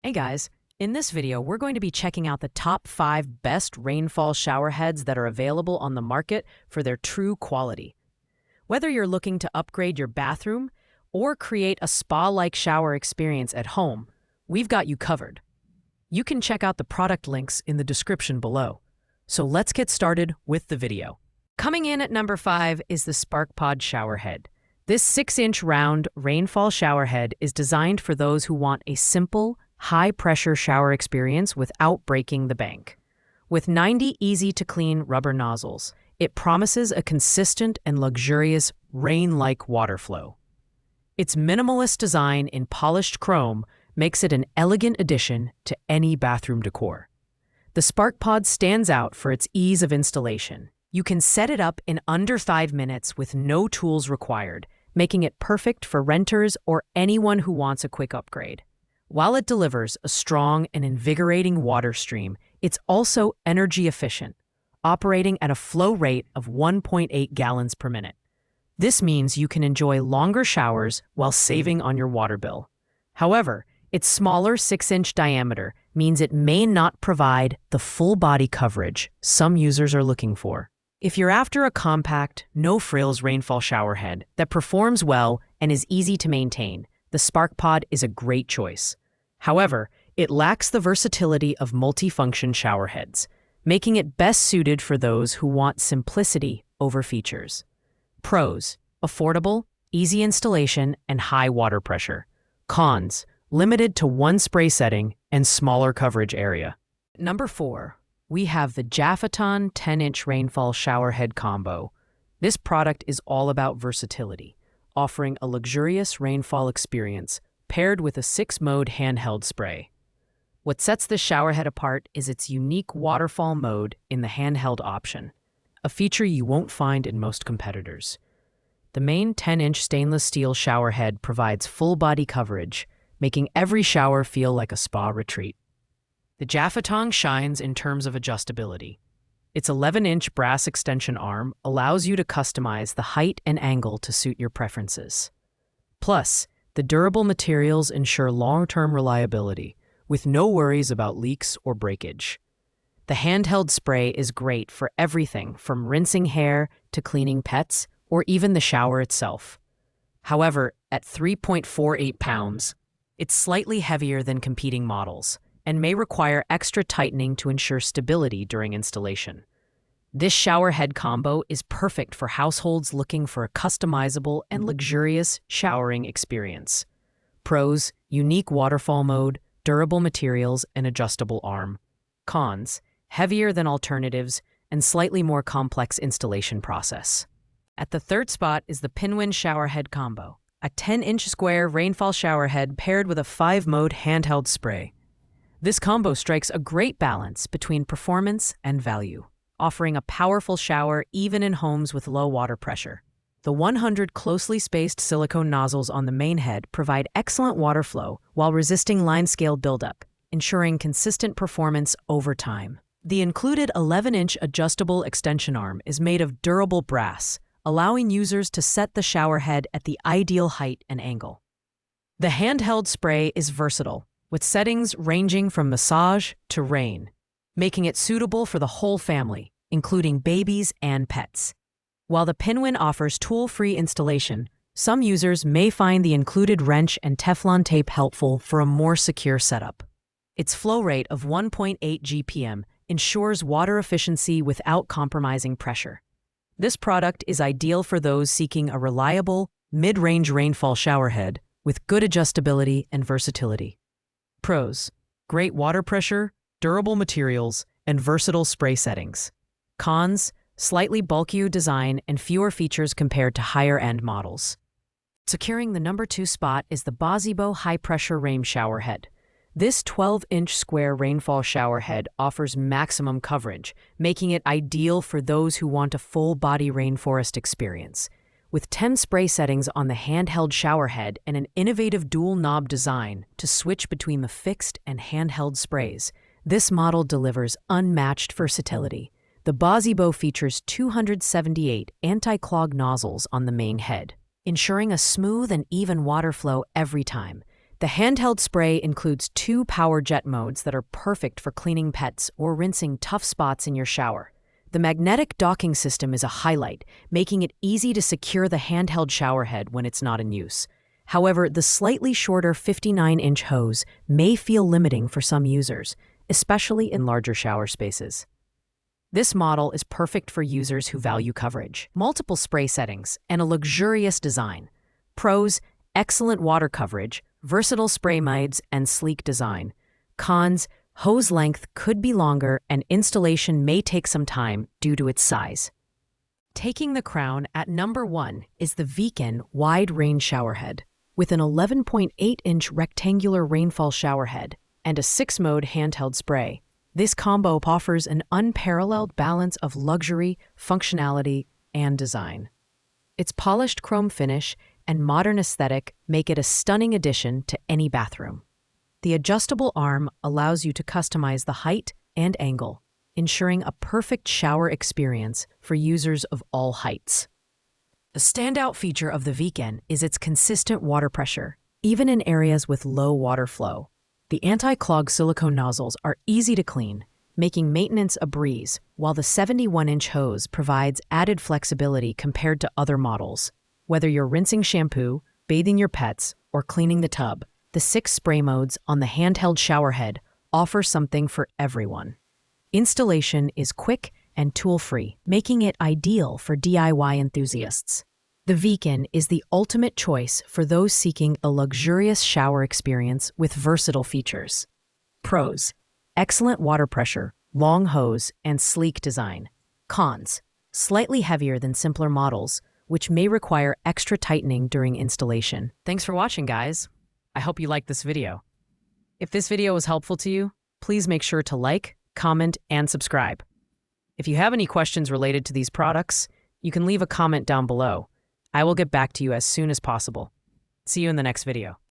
Hey guys, in this video we're going to be checking out the top 5 best rainfall shower heads that are available on the market for their true quality. Whether you're looking to upgrade your bathroom or create a spa-like shower experience at home, we've got you covered. You can check out the product links in the description below. So let's get started with the video. Coming in at number 5 is the SparkPod shower head. This 6-inch round rainfall shower head is designed for those who want a simple, high-pressure shower experience without breaking the bank. With 90 easy-to-clean rubber nozzles, it promises a consistent and luxurious rain-like water flow. Its minimalist design in polished chrome makes it an elegant addition to any bathroom decor. The SparkPod stands out for its ease of installation. You can set it up in under 5 minutes with no tools required, making it perfect for renters or anyone who wants a quick upgrade. While it delivers a strong and invigorating water stream, it's also energy efficient, operating at a flow rate of 1.8 gallons per minute. This means you can enjoy longer showers while saving on your water bill. However, its smaller 6-inch diameter means it may not provide the full body coverage some users are looking for. If you're after a compact, no-frills rainfall shower head that performs well and is easy to maintain, the SparkPod is a great choice. However, it lacks the versatility of multifunction shower heads, making it best suited for those who want simplicity over features. Pros: affordable, easy installation, and high water pressure. Cons: limited to one spray setting and smaller coverage area. Number 4. We have the Jaffaton 10-inch rainfall shower head combo. This product is all about versatility, offering a luxurious rainfall experience paired with a 6-mode handheld spray. What sets this shower head apart is its unique waterfall mode in the handheld option, a feature you won't find in most competitors. The main 10-inch stainless steel shower head provides full body coverage, making every shower feel like a spa retreat. The Jaffaton shines in terms of adjustability. Its 11-inch brass extension arm allows you to customize the height and angle to suit your preferences. Plus, the durable materials ensure long-term reliability, with no worries about leaks or breakage. The handheld spray is great for everything from rinsing hair to cleaning pets or even the shower itself. However, at 3.48 pounds, it's slightly heavier than competing models and may require extra tightening to ensure stability during installation. This shower head combo is perfect for households looking for a customizable and luxurious showering experience. Pros: unique waterfall mode, durable materials, and adjustable arm. Cons: heavier than alternatives and slightly more complex installation process. At the third spot is the Pinwin shower head combo, a 10-inch square rainfall shower head paired with a 5-mode handheld spray. This combo strikes a great balance between performance and value, offering a powerful shower even in homes with low water pressure. The 100 closely spaced silicone nozzles on the main head provide excellent water flow while resisting line-scale buildup, ensuring consistent performance over time. The included 11-inch adjustable extension arm is made of durable brass, allowing users to set the shower head at the ideal height and angle. The handheld spray is versatile, with settings ranging from massage to rain, making it suitable for the whole family, including babies and pets. While the Pinwin offers tool-free installation, some users may find the included wrench and Teflon tape helpful for a more secure setup. Its flow rate of 1.8 GPM ensures water efficiency without compromising pressure. This product is ideal for those seeking a reliable, mid-range rainfall shower head with good adjustability and versatility. Pros: great water pressure, durable materials, and versatile spray settings. Cons: slightly bulkier design and fewer features compared to higher-end models. Securing the number 2 spot is the Detachable high-pressure rain shower head. This 12-inch square rainfall shower head offers maximum coverage, making it ideal for those who want a full-body rainforest experience. With 10 spray settings on the handheld shower head and an innovative dual-knob design to switch between the fixed and handheld sprays, this model delivers unmatched versatility. The Detachable features 278 anti-clog nozzles on the main head, ensuring a smooth and even water flow every time. The handheld spray includes 2 power jet modes that are perfect for cleaning pets or rinsing tough spots in your shower. The magnetic docking system is a highlight, making it easy to secure the handheld shower head when it's not in use. However, the slightly shorter 59-inch hose may feel limiting for some users, especially in larger shower spaces. This model is perfect for users who value coverage, multiple spray settings, and a luxurious design. Pros: excellent water coverage, versatile spray modes, and sleek design. Cons: hose length could be longer and installation may take some time due to its size. Taking the crown at number 1 is the Vecan Wide Range Showerhead. With an 11.8-inch rectangular Rainfall showerhead and a 6-mode handheld spray, this combo offers an unparalleled balance of luxury, functionality, and design. Its polished chrome finish and modern aesthetic make it a stunning addition to any bathroom. The adjustable arm allows you to customize the height and angle, ensuring a perfect shower experience for users of all heights. The standout feature of the Vecan is its consistent water pressure, even in areas with low water flow. The anti-clog silicone nozzles are easy to clean, making maintenance a breeze, while the 71-inch hose provides added flexibility compared to other models. Whether you're rinsing shampoo, bathing your pets, or cleaning the tub, the 6 spray modes on the handheld showerhead offer something for everyone. Installation is quick and tool-free, making it ideal for DIY enthusiasts. The Vecan is the ultimate choice for those seeking a luxurious shower experience with versatile features. Pros: excellent water pressure, long hose, and sleek design. Cons: slightly heavier than simpler models, which may require extra tightening during installation. Thanks for watching, guys. I hope you liked this video. If this video was helpful to you, please make sure to like, comment, and subscribe. If you have any questions related to these products, you can leave a comment down below. I will get back to you as soon as possible. See you in the next video.